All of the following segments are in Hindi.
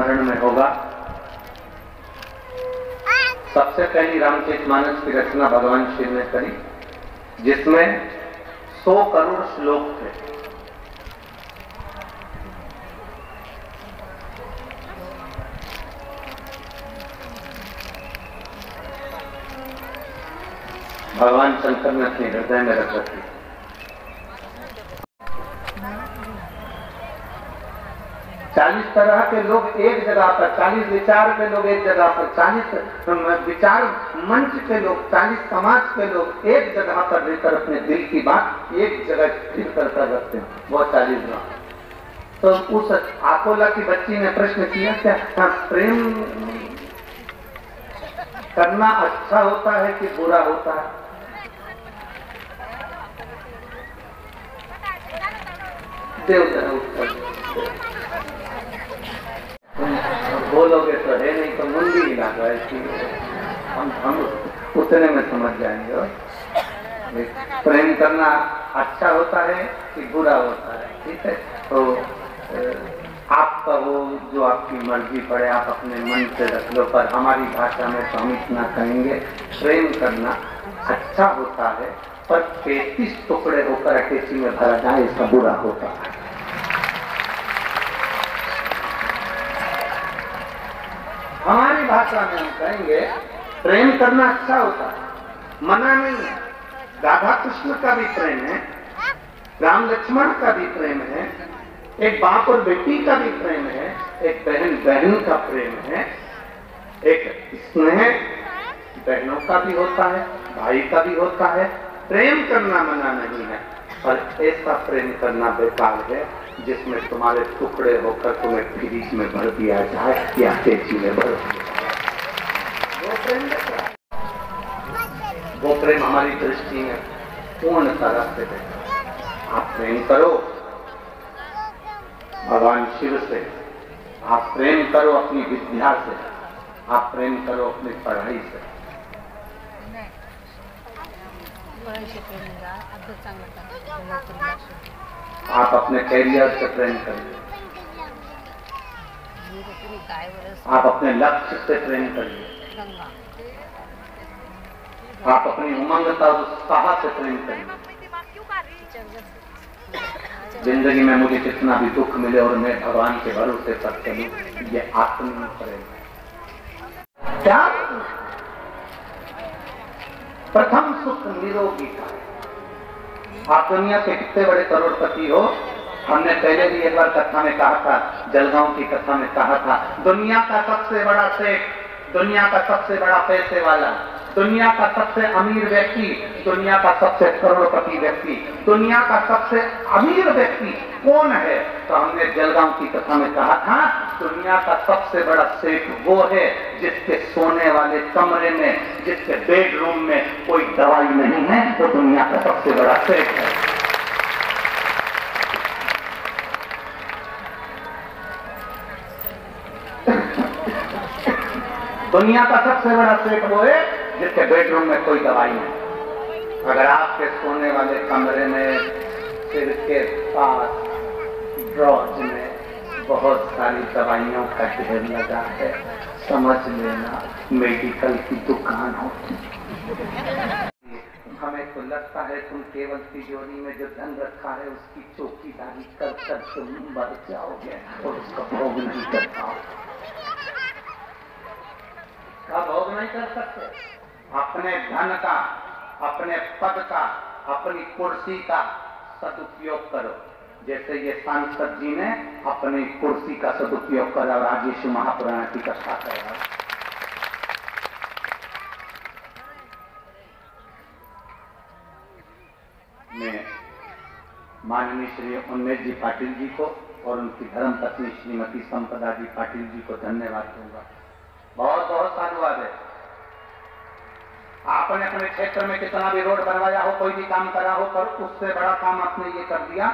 स्मरण में होगा, सबसे पहली रामचरितमानस की रचना भगवान शिव ने करी, जिसमें 100 करोड़ श्लोक थे। भगवान शंकर ने अपने हृदय में रख रखी। चालीस तरह के लोग एक जगह पर, 40 विचार के लोग एक जगह पर, 40 विचार मंच के लोग, 40 समाज के लोग एक जगह पर रहकर अपने दिल की बात एक जगह स्थिर कर रखते हैं, वो 40 लोग। तो उस आकोला की बच्ची ने प्रश्न किया, क्या प्रेम करना अच्छा होता है कि बुरा होता है? देव जरा उत्तर बोलोगे तो है, नहीं तो मुंडी ही लागा है। हम उतने में समझ जाएंगे। प्रेम करना अच्छा होता है कि बुरा होता है, ठीक है? तो आप कहो जो आपकी मर्जी पड़े, आप अपने मन से रख लो, पर हमारी भाषा में तो हम इतना कहेंगे, प्रेम करना अच्छा होता है, पर 33 टुकड़े होकर अटेची में भरा जाए, इसका बुरा होता है। हमारी भाषा में हम कहेंगे प्रेम करना अच्छा होता है, मना नहीं है। राधा कृष्ण का भी प्रेम है, राम लक्ष्मण का भी प्रेम है, एक बाप और बेटी का भी प्रेम है, एक बहन बहन का प्रेम है, एक स्नेह बहनों का भी होता है, भाई का भी होता है। प्रेम करना मना नहीं है, पर ऐसा प्रेम करना बेकार है जिसमें तुम्हारे टुकड़े होकर तुम्हें फ्रीज में भर दिया जाए या तेजी में भर दिया जाए। वो प्रेम हमारी दृष्टि में पूर्ण तरह से देता। आप प्रेम करो भगवान शिव से, आप प्रेम करो अपनी विद्या से, आप प्रेम करो अपनी पढ़ाई से। आप अपने कैरियर से प्रेम करिए, आप अपने लक्ष्य से प्रेम करिए, आप अपनी उमंगता और उत्साह से प्रेम करिए। जिंदगी में मुझे कितना भी दुख मिले और मैं भगवान के भरोसे पर चलूं, ये आत्म प्रेम है। क्या प्रथम सुख निरोगी का। आप दुनिया के कितने बड़े करोड़पति हो, हमने पहले भी एक बार कथा में कहा था, जलगांव की कथा में कहा था, दुनिया का सबसे बड़ा सेठ, दुनिया का सबसे बड़ा पैसे वाला, दुनिया का सबसे अमीर व्यक्ति, दुनिया का सबसे करोड़पति व्यक्ति, दुनिया का सबसे अमीर व्यक्ति कौन है? तो हमने जलगांव की कथा में कहा था, दुनिया का सबसे बड़ा सेठ वो है जिसके सोने वाले कमरे में, जिसके बेडरूम में कोई दवाई नहीं है, वो दुनिया का सबसे बड़ा सेठ है। दुनिया का सबसे बड़ा सेठ वो है जिसके बेडरूम में कोई दवाई नहीं। अगर आपके सोने वाले कमरे में, सिर के पास ड्रॉज में बहुत सारी दवाइयों का ढेर लगा है, समझ लेना मेडिकल की दुकान होती। हमें तो लगता है तुम केवल तिजोरी में जो धन रखा है उसकी चौकीदारी कर कर तुम मर जाओगे और उसका भोग नहीं कर पाओगे। का भोग नहीं कर सकते। अपने धन का, अपने पद का, अपनी कुर्सी का सदुपयोग करो, जैसे ये सांसद जी ने अपनी कुर्सी का सदुपयोग करा और आज यीशु महापुराण की कथा कर रहा है। मैं माननीय श्री उन्मेष जी पाटिल जी को और उनकी धर्म पत्नी श्रीमती संपदा जी पाटिल जी को धन्यवाद दूंगा। बहुत बहुत साधुवाद है। आपने अपने क्षेत्र में कितना भी रोड बनवाया हो, कोई भी काम करा हो, पर उससे बड़ा काम आपने ये कर दिया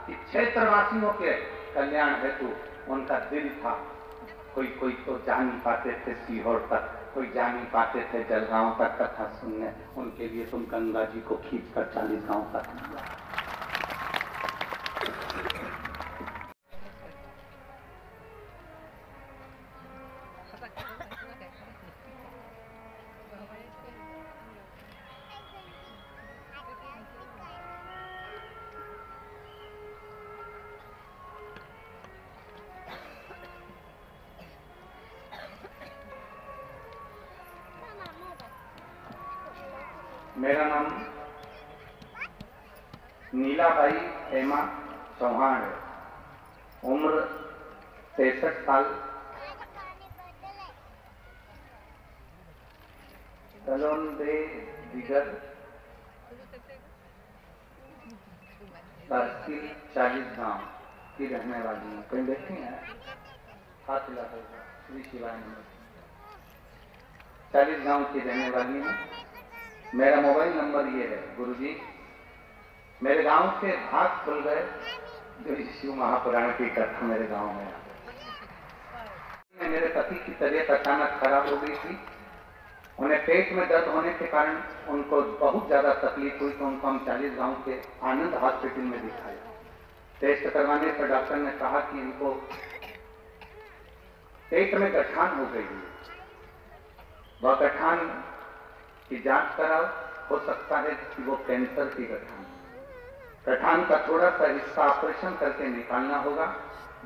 कि क्षेत्रवासियों के कल्याण हेतु उनका दिल था। कोई कोई तो जा नहीं पाते थे सीहोर तक, कोई जा नहीं पाते थे जलगांव तक कथा सुनने, उनके लिए तुम गंगा जी को खींचकर 40 गांव तक लिया। मेरा नाम नीलाबाई हेमा चौहान है। उम्र 63 साल। कलोन बे दिगर तहसील 40 गांव की रहने वाली हूँ। कहीं देखी हैं? हाथ हिला श्री शिवाय नंबर 40 गांव की रहने वाली हूँ। मेरा मोबाइल नंबर ये है। गुरुजी, मेरे गांव के भाग खुल गए जो शिव महापुराण की कथा मेरे गांव में आ। मेरे पति की तबीयत अचानक खराब हो गई थी। उन्हें पेट में दर्द होने के कारण उनको बहुत ज्यादा तकलीफ हुई, तो उनको हम 40 गांव के आनंद हॉस्पिटल में दिखाया। टेस्ट करवाने पर डॉक्टर ने कहा कि इनको पेट में गठान हो गई है। वह गठान की जांच कराओ, हो सकता है कि वो कैंसर की गठान। गठान का थोड़ा सा हिस्सा ऑपरेशन करके निकालना होगा,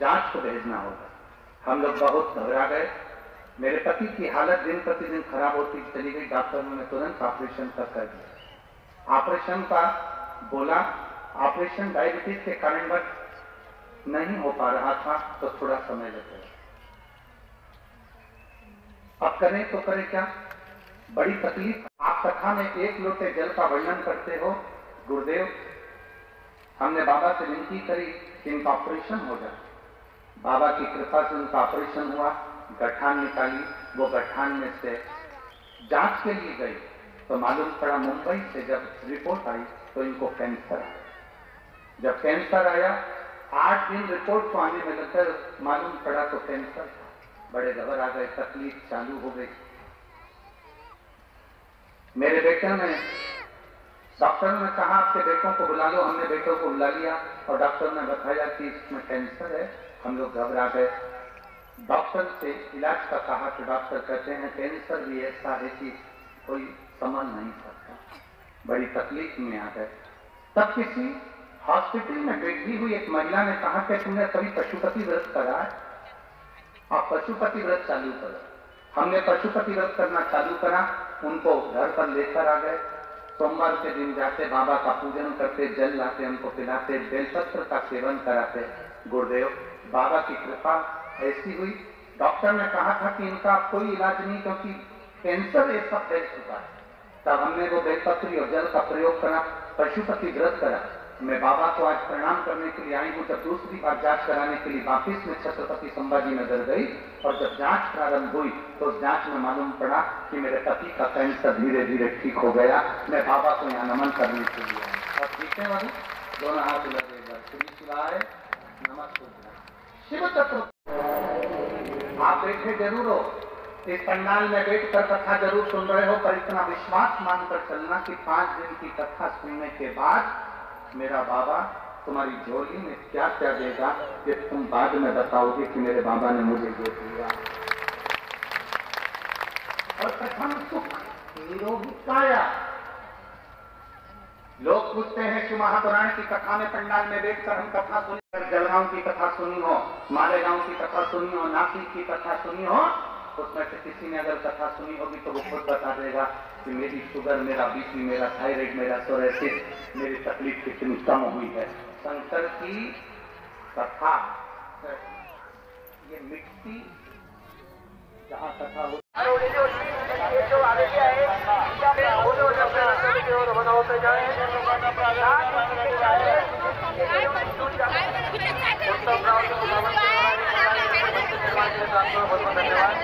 जांच को भेजना होगा। हम लोग बहुत घबरा गए। मेरे पति की हालत दिन प्रतिदिन खराब होती चली गई। डॉक्टरों ने तुरंत ऑपरेशन कर दिया। ऑपरेशन का बोला, ऑपरेशन डायबिटीज के कारणवश नहीं हो पा रहा था, तो थोड़ा समय लगेगा। अब करें तो करें क्या? बड़ी तकलीफ। आप कथा में 1 लोटे जल का वर्णन करते हो। गुरुदेव, हमने बाबा से विनती करी कि इनका ऑपरेशन हो जाए। बाबा की कृपा से उनका ऑपरेशन हुआ, गठान निकाली। वो गठान में से जांच के लिए गई तो मालूम पड़ा, मुंबई से जब रिपोर्ट आई तो इनको कैंसर आया। जब कैंसर आया, 8 दिन रिपोर्ट को आने में लगता, मालूम पड़ा तो कैंसर था। बड़े घबरा गए, तकलीफ चालू हो गई। मेरे बेटे ने, डॉक्टर ने कहा आपके बेटों को बुला लो। हमने बेटों को बुला लिया और डॉक्टर ने बताया कि इसमें कैंसर है। हम लोग घबरा गए। डॉक्टर से इलाज का कहा तो डॉक्टर कहते हैं कैंसर भी ऐसा है कि कोई समझ नहीं सकता। बड़ी तकलीफ में आ गए। तब किसी हॉस्पिटल में बैठी हुई एक महिला ने कहा कि तुमने कभी पशुपति व्रत करा है? आप पशुपति व्रत चालू करो। हमने पशुपति व्रत करना चालू करा। उनको घर पर लेकर आ गए। सोमवार के दिन जाते, बाबा का पूजन करते, जल लाते, उनको पिलाते, बेलपत्र का सेवन कराते। गुरुदेव, बाबा की कृपा ऐसी हुई। डॉक्टर ने कहा था कि इनका कोई इलाज नहीं, क्योंकि कैंसर ऐसा फैल चुका है। तब हमने वो बेलपत्री और जल का प्रयोग करा, पशुपति व्रत करा। मैं बाबा को आज प्रणाम करने के लिए आई हूँ। जब दूसरी बार जांच कराने के लिए वापिस में छत्रपति संभाजी नगर गई और जब जांच प्रारंभ हुई तो उस जांच में मालूम पड़ा कि मेरे पति का कैंसर धीरे धीरे ठीक हो गया। मैं बाबा को यहाँ नमन करने के लिए आया। और ठीक है वाली दोनों हाथ लगेगा। श्री शिवाय नमस्ते। शिव तत्व आप बैठे जरूर हो, इस पंडाल में बैठकर कथा जरूर सुन रहे हो, पर इतना विश्वास मानकर चलना कि 5 दिन की कथा सुनने के बाद मेरा बाबा तुम्हारी झोली में क्या क्या देगा कि तुम बाद में बताओगे कि मेरे बाबा ने मुझे ये दिया। और प्रथम सुख निरोगी काया। लोग पूछते हैं कि महापुराण की कथा में पंडाल में बैठकर हम कथा सुनी, जलगांव की कथा सुनी हो, मालेगांव की कथा सुनी हो, नासिक की कथा सुनी हो, उसमें से किसी ने अगर कथा सुनी होगी तो वो खुद बता देगा कि मेरी शुगर, मेरा बीपी, मेरा थायराइड, मेरा सोरेसिस, मेरी तकलीफ कितनी कम हुई है। शंकर की कथा, ये मिट्टी जहाँ कथा हो धन्यवाद।